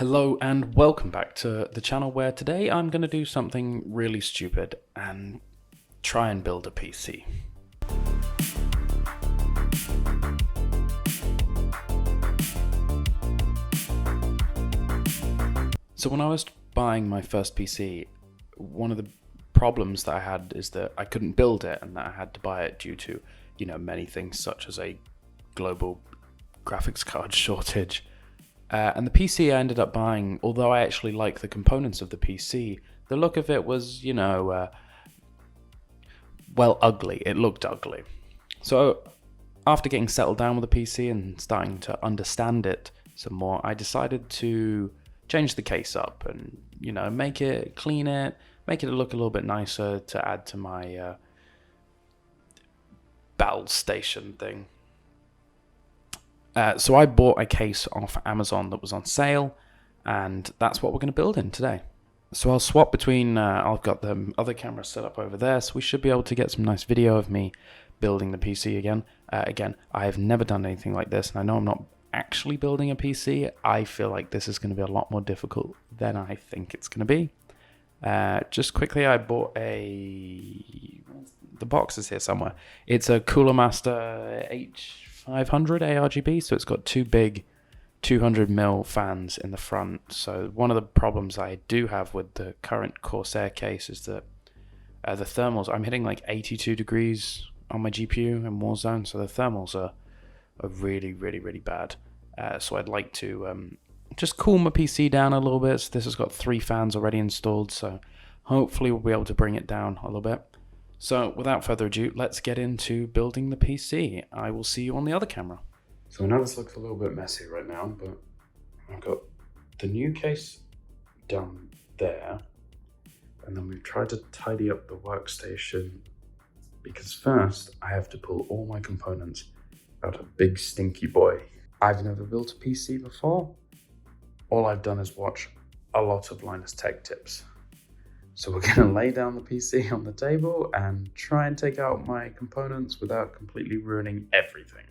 Hello and welcome back to the channel where today I'm going to do something really stupid and try and build a PC. So when I was buying my first PC, one of the problems that I had is that I couldn't build it and that I had to buy it due to, many things such as a global graphics card shortage. And the PC I ended up buying, although I actually like the components of the PC, the look of it was, ugly. It looked ugly. So after getting settled down with the PC and starting to understand it some more, I decided to change the case up and, make it, clean it, make it look a little bit nicer to add to my battle station thing. So I bought a case off Amazon that was on sale, and that's what we're going to build in today. So I'll swap between, I've got the other camera set up over there, so we should be able to get some nice video of me building the PC again. Again, I have never done anything like this, and I know I'm not actually building a PC. I feel like this is going to be a lot more difficult than I think it's going to be. Just quickly, I bought the box is here somewhere. It's a Cooler Master H500 ARGB, so it's got two big 200mm fans in the front. So one of the problems I do have with the current Corsair case is that the thermals, I'm hitting like 82 degrees on my GPU in Warzone, so the thermals are really, really, really bad. So I'd like to just cool my PC down a little bit. So this has got 3 fans already installed, so hopefully we'll be able to bring it down a little bit. So without further ado, let's get into building the PC. I will see you on the other camera. So I know this looks a little bit messy right now, but I've got the new case done there, and then we've tried to tidy up the workstation because first I have to pull all my components out of Big Stinky Boy. I've never built a PC before. All I've done is watch a lot of Linus Tech Tips. So we're gonna lay down the PC on the table and try and take out my components without completely ruining everything.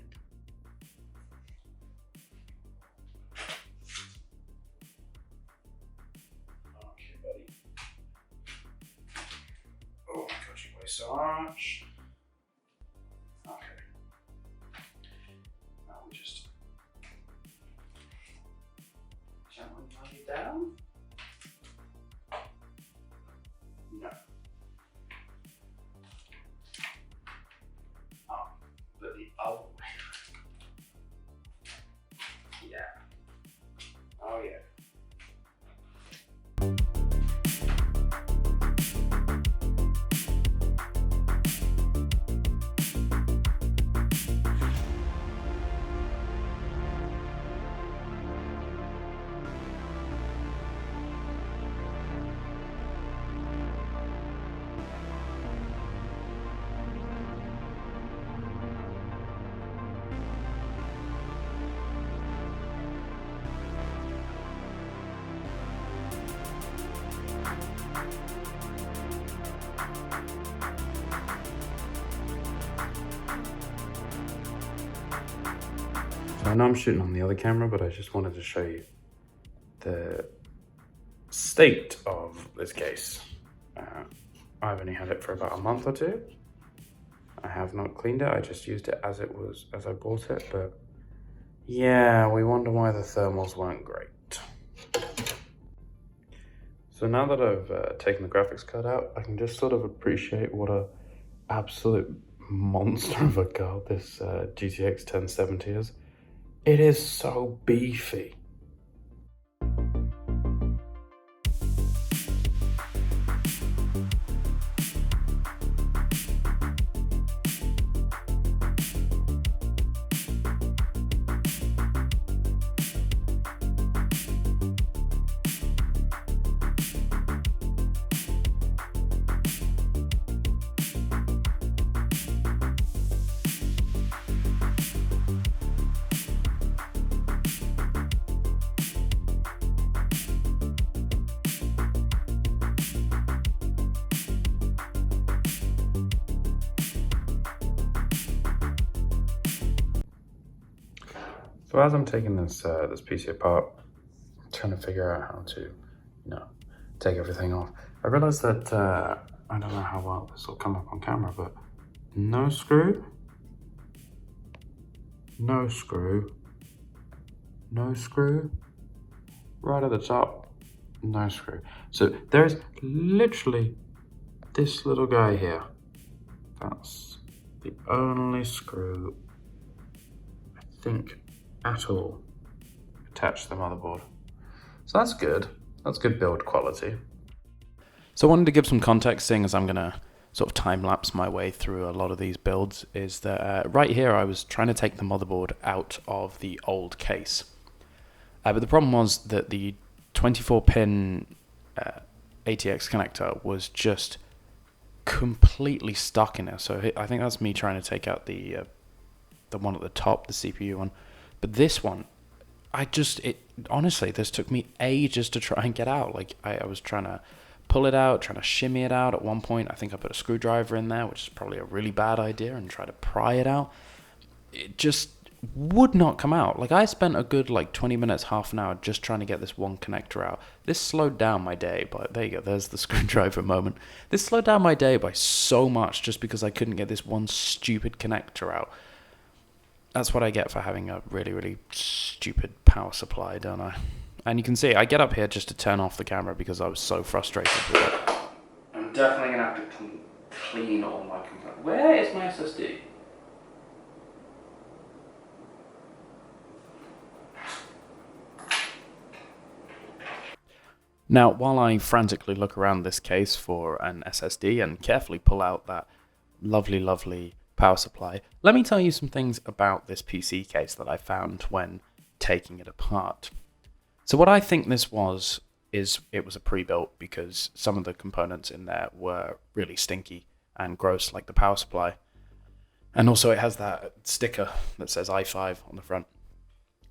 Okay, buddy. Oh my gosh, you weigh so much. Okay. Now we just gently lay it down. No. Oh, but the other way. Yeah. Oh yeah. I know I'm shooting on the other camera, but I just wanted to show you the state of this case. I've only had it for about a month or two. I have not cleaned it, I just used it as it was, as I bought it, but yeah, we wonder why the thermals weren't great. So now that I've taken the graphics card out, I can just sort of appreciate what a absolute monster of a card this GTX 1070 is. It is so beefy. So as I'm taking this PC apart, trying to figure out how to, take everything off. I realized that, I don't know how well this will come up on camera, but no screw, no screw, no screw, right at the top, no screw. So there's literally this little guy here. That's the only screw, I think, at all attached to the motherboard. So that's good. That's good build quality. So I wanted to give some context, seeing as I'm going to sort of time-lapse my way through a lot of these builds, is that right here I was trying to take the motherboard out of the old case. But the problem was that the 24-pin ATX connector was just completely stuck in there. So I think that's me trying to take out the one at the top, the CPU one. But this one, honestly, this took me ages to try and get out. Like, I was trying to pull it out, trying to shimmy it out. At one point, I think I put a screwdriver in there, which is probably a really bad idea, and try to pry it out. It just would not come out. Like, I spent a good 20 minutes, half an hour just trying to get this one connector out. This slowed down my day, but there you go, there's the screwdriver moment. This slowed down my day by so much just because I couldn't get this one stupid connector out. That's what I get for having a really, really stupid power supply, don't I? And you can see, I get up here just to turn off the camera because I was so frustrated with it. I'm definitely going to have to clean all my components. Where is my SSD? Now, while I frantically look around this case for an SSD and carefully pull out that lovely, lovely power supply, let me tell you some things about this PC case that I found when taking it apart. So what I think this was is it was a pre-built because some of the components in there were really stinky and gross, like the power supply. And also it has that sticker that says i5 on the front.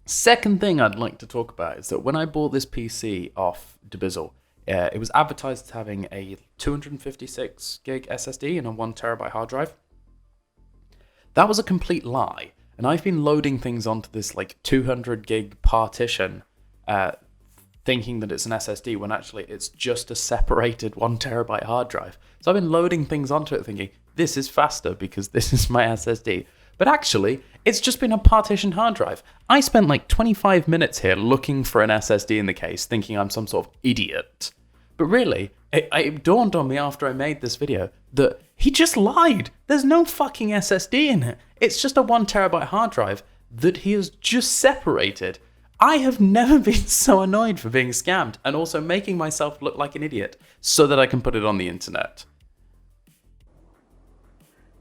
Second thing I'd like to talk about is that when I bought this PC off Debizzle, it was advertised as having a 256 gig SSD and a 1 terabyte hard drive. That was a complete lie, and I've been loading things onto this 200 gig partition, thinking that it's an SSD when actually it's just a separated 1 terabyte hard drive. So I've been loading things onto it thinking, this is faster because this is my SSD. But actually, it's just been a partitioned hard drive. I spent 25 minutes here looking for an SSD in the case, thinking I'm some sort of idiot. But really, it dawned on me after I made this video that he just lied. There's no fucking SSD in it. It's just a 1 terabyte hard drive that he has just separated. I have never been so annoyed for being scammed and also making myself look like an idiot so that I can put it on the internet.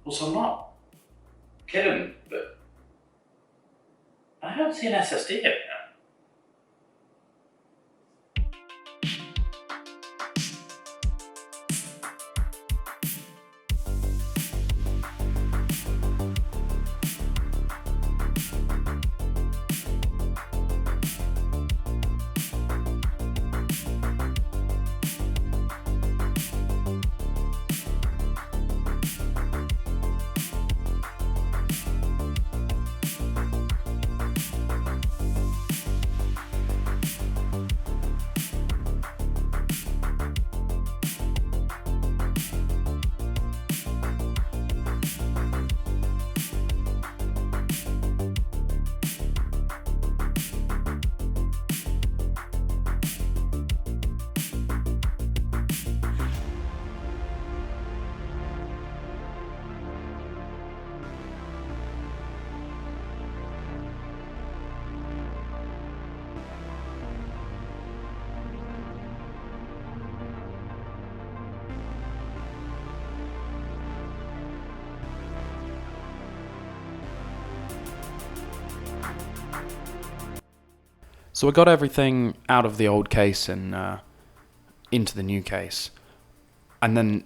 Also, I'm not kidding, but I don't see an SSD in there. So I got everything out of the old case and into the new case. And then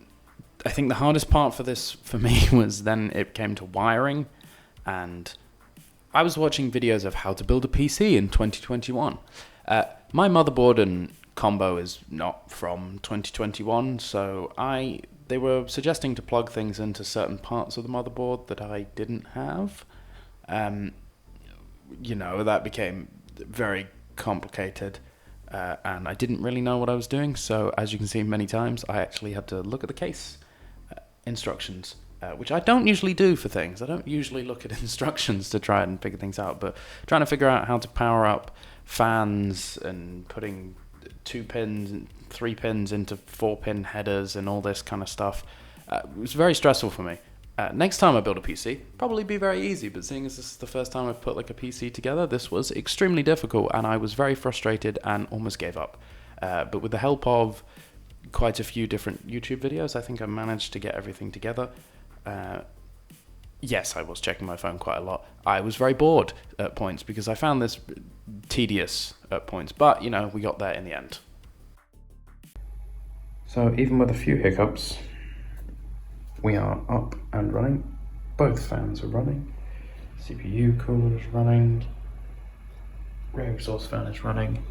I think the hardest part for this for me was then it came to wiring. And I was watching videos of how to build a PC in 2021. My motherboard and combo is not from 2021, so they were suggesting to plug things into certain parts of the motherboard that I didn't have. That became very complicated. and I didn't really know what I was doing, so as you can see many times, I actually had to look at the case instructions, which I don't usually do for things. I don't usually look at instructions to try and figure things out, but trying to figure out how to power up fans and putting 2 pins and 3 pins into 4-pin headers and all this kind of stuff, it was very stressful for me. Next time I build a PC, probably be very easy, but seeing as this is the first time I've put like a PC together, this was extremely difficult and I was very frustrated and almost gave up. But with the help of quite a few different YouTube videos, I think I managed to get everything together. Yes, I was checking my phone quite a lot. I was very bored at points because I found this tedious at points, but you know, we got there in the end. So even with a few hiccups, we are up and running. Both fans are running. CPU cooler is running. Rear exhaust fan is running.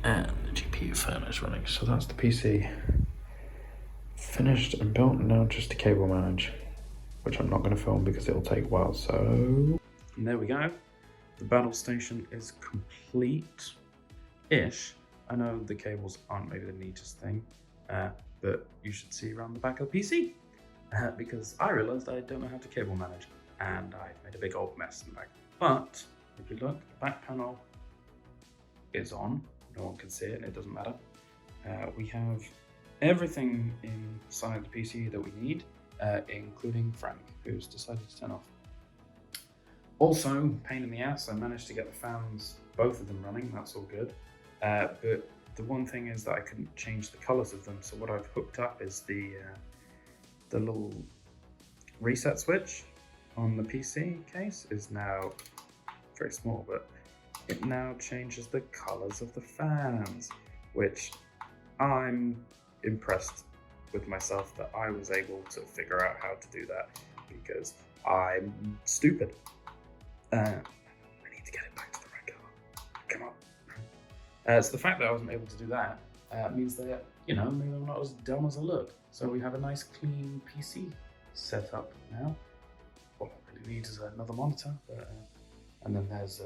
And the GPU fan is running. So that's the PC finished and built, and now just to cable manage, which I'm not going to film because it'll take a while. So and there we go. The battle station is complete-ish. I know the cables aren't maybe the neatest thing, but you should see around the back of the PC, because I realized I don't know how to cable manage, and I've made a big old mess in the back. But if you look, the back panel is on. No one can see it, and it doesn't matter. We have everything inside the PC that we need, including Frank, who's decided to turn off. Also, pain in the ass, I managed to get the fans, both of them running, that's all good. But the one thing is that I couldn't change the colors of them, so what I've hooked up is the little reset switch on the PC case is now very small, but it now changes the colors of the fans, which I'm impressed with myself that I was able to figure out how to do that, because I'm stupid. I need to get it back to the right color. Come on. So the fact that I wasn't able to do that means that, you know, maybe I'm not as dumb as I look. So we have a nice clean PC set up now. All I really need is another monitor, but, and then there's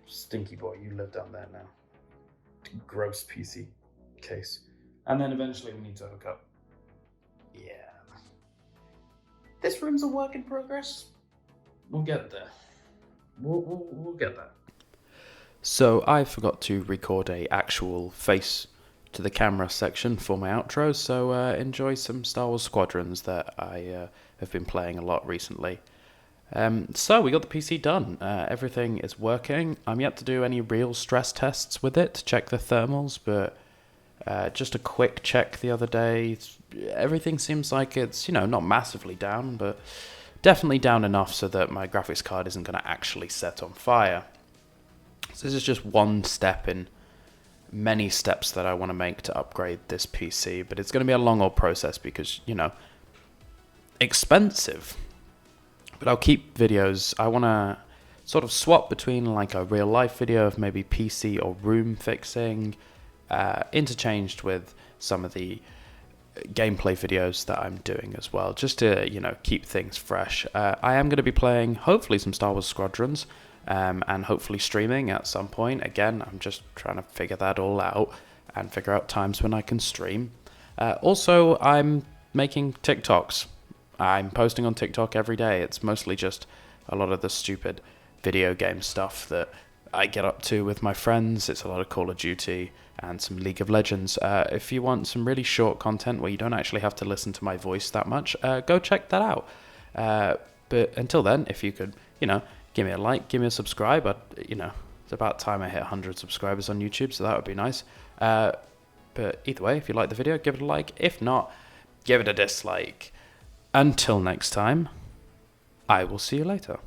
Stinky Boy, you live down there now. Gross PC case. And then eventually we need to hook up. Yeah. This room's a work in progress. We'll get there. We'll get there. So I forgot to record a actual face to the camera section for my outro, so enjoy some Star Wars Squadrons that I have been playing a lot recently. So we got the PC done. Everything is working. I'm yet to do any real stress tests with it to check the thermals, but just a quick check the other day. Everything seems like it's, you know, not massively down, but definitely down enough so that my graphics card isn't going to actually set on fire. So this is just one step in many steps that I want to make to upgrade this PC, but it's going to be a long old process because, you know, expensive. But I'll keep videos. I want to sort of swap between like a real life video of maybe PC or room fixing, interchanged with some of the gameplay videos that I'm doing as well, just to, you know, keep things fresh. I am going to be playing hopefully some Star Wars Squadrons, and hopefully streaming at some point. Again, I'm just trying to figure that all out and figure out times when I can stream. Also, I'm making TikToks. I'm posting on TikTok every day. It's mostly just a lot of the stupid video game stuff that I get up to with my friends. It's a lot of Call of Duty and some League of Legends. If you want some really short content where you don't actually have to listen to my voice that much, go check that out. But until then, if you could, you know, give me a like, give me a subscribe. You know, it's about time I hit 100 subscribers on YouTube, so that would be nice. But either way, if you like the video, give it a like. If not, give it a dislike. Until next time, I will see you later.